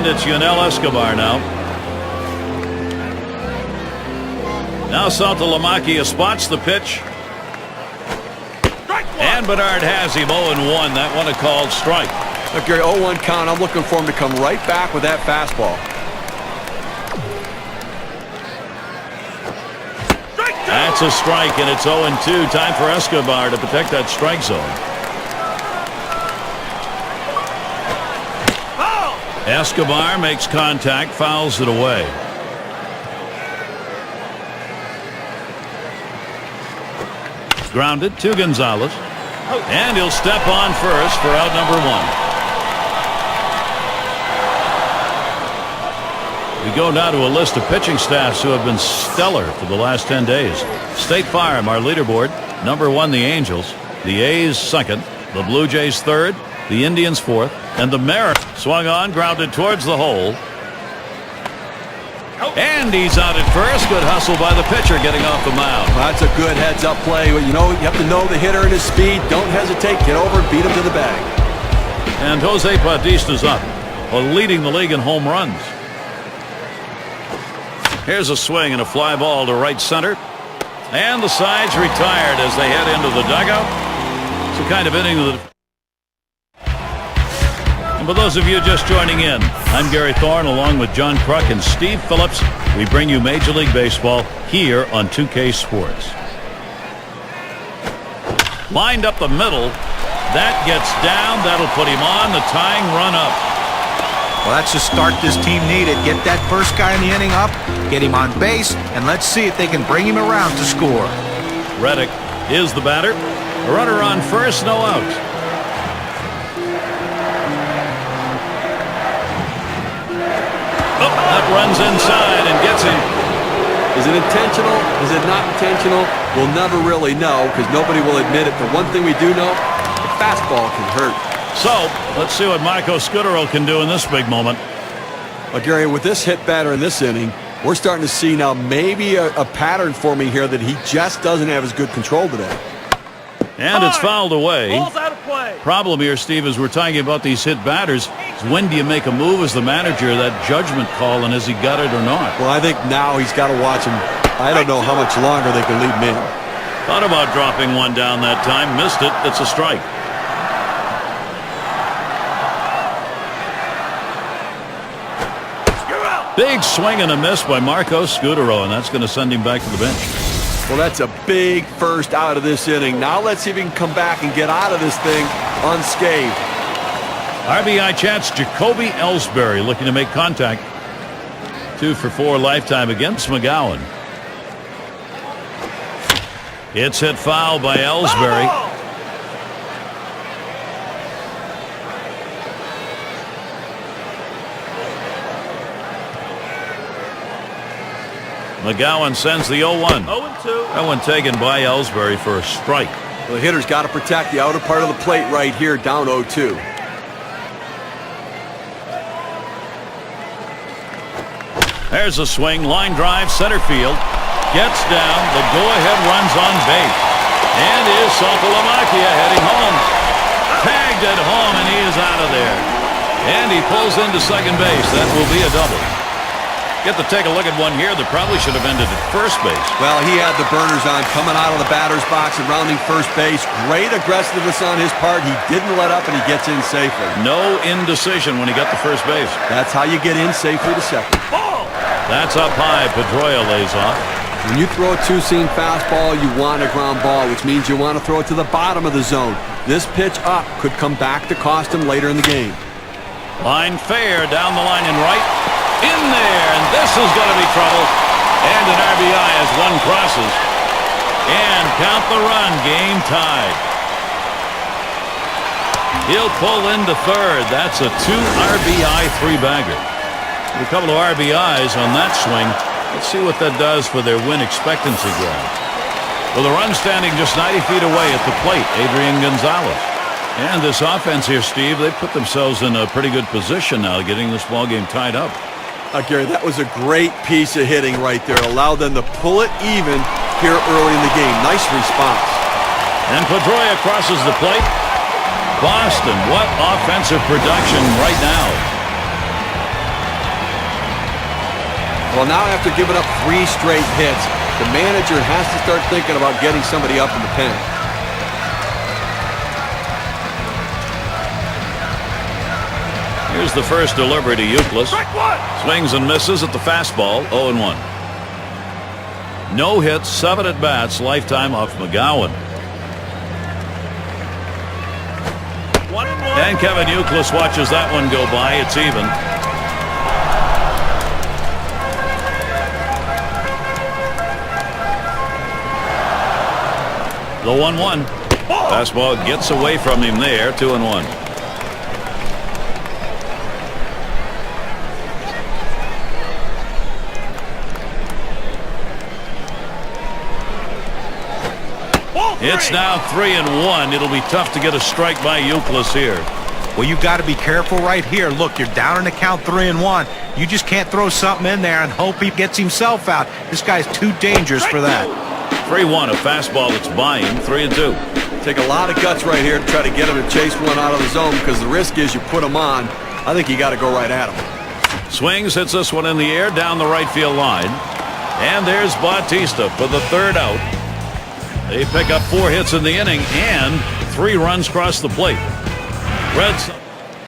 And it's Yunel Escobar now. Now Saltalamacchia spots the pitch. And Bernard has him 0-1. That one a called strike. Look, Gary, 0-1 count. I'm looking for him to come right back with that fastball. That's a strike, and it's 0-2. Time for Escobar to protect that strike zone. Escobar makes contact, fouls it away. Grounded to Gonzalez. And he'll step on first for out number 1. We go now to a list of pitching staffs who have been stellar for the last 10 days. State Farm, our leaderboard. Number 1, the Angels. The A's 2nd. The Blue Jays 3rd. The Indians 4th. And the Mariners swung on, grounded towards the hole. And he's out at first. Good hustle by the pitcher getting off the mound. Well, that's a good heads-up play. You know, you have to know the hitter and his speed. Don't hesitate. Get over and beat him to the bag. And Jose Bautista's up, leading the league in home runs. Here's a swing and a fly ball to right center. And the side's retired as they head into the dugout. It's a kind of inning of the... And for those of you just joining in, I'm Gary Thorne along with John Kruk and Steve Phillips. We bring you Major League Baseball here on 2K Sports. Lined up the middle. That gets down. That'll put him on. The tying run up. Well, that's the start this team needed. Get that first guy in the inning up, get him on base, and let's see if they can bring him around to score. Reddick is the batter. A runner on first, no outs. That runs inside and gets him. Is it intentional? Is it not intentional? We'll never really know because nobody will admit it. But one thing we do know, the fastball can hurt. So, let's see what Marco Scudero can do in this big moment. Well, Gary, with this hit batter in this inning, we're starting to see now maybe a pattern for me here that he just doesn't have as good control today. And it's fouled away. Ball's out of play. Problem here, Steve, as we're talking about these hit batters, is when do you make a move as the manager, that judgment call, and has he got it or not? Well, I think now he's got to watch him. I don't know how much longer they can leave him in. Thought about dropping one down that time, missed it. It's a strike. Big swing and a miss by Marco Scudero, and that's going to send him back to the bench. Well, that's a big first out of this inning. Now let's see if he can come back and get out of this thing unscathed. RBI chance, Jacoby Ellsbury looking to make contact. 2 for 4 lifetime against McGowan. It's hit foul by Ellsbury. McGowan sends the 0-1. 0-2. That one taken by Ellsbury for a strike. Well, the hitter's got to protect the outer part of the plate right here, down 0-2. There's a swing, line drive, center field. Gets down, the go-ahead runs on base. And is Saltalamacchia heading home. Tagged at home, and he is out of there. And he pulls into second base. That will be a double. Get to take a look at one here that probably should have ended at first base. Well, he had the burners on coming out of the batter's box and rounding first base. Great aggressiveness on his part. He didn't let up, and he gets in safely. No indecision when he got to first base. That's how you get in safely to second. Ball. That's up high. Pedroia lays off. When you throw a two-seam fastball, you want a ground ball, which means you want to throw it to the bottom of the zone. This pitch up could come back to cost him later in the game. Line fair, down the line and right. In there, and this is going to be trouble. And an RBI as one crosses. And count the run, game tied. He'll pull into third. That's a 2 RBI 3-bagger. A couple of RBIs on that swing. Let's see what that does for their win expectancy graph. Well, the run standing just 90 feet away at the plate, Adrian Gonzalez. And this offense here, Steve, they put themselves in a pretty good position now, getting this ball game tied up. Gary, that was a great piece of hitting right there. It allowed them to pull it even here early in the game. Nice response. And Pedroia crosses the plate. Boston, what offensive production right now. Well, now after giving up 3 straight hits, the manager has to start thinking about getting somebody up in the pen. Here's the first delivery to Euclid. Swings and misses at the fastball, 0-1. No hits, 7 at-bats, lifetime off McGowan. And Kevin Euclid watches that one go by. It's even. The 1-1. Fastball gets away from him there, 2-1. It's now 3-1. It'll be tough to get a strike by Euclid here. Well, you've got to be careful right here. Look, you're down in the count 3-1. You just can't throw something in there and hope he gets himself out. This guy's too dangerous for that. 3-1, a fastball that's by him, 3-2. Take a lot of guts right here to try to get him to chase one out of the zone, because the risk is you put him on. I think you got to go right at him. Swings, hits this one in the air down the right field line. And there's Bautista for the 3rd out. They pick up 4 hits in the inning and 3 runs across the plate. Reds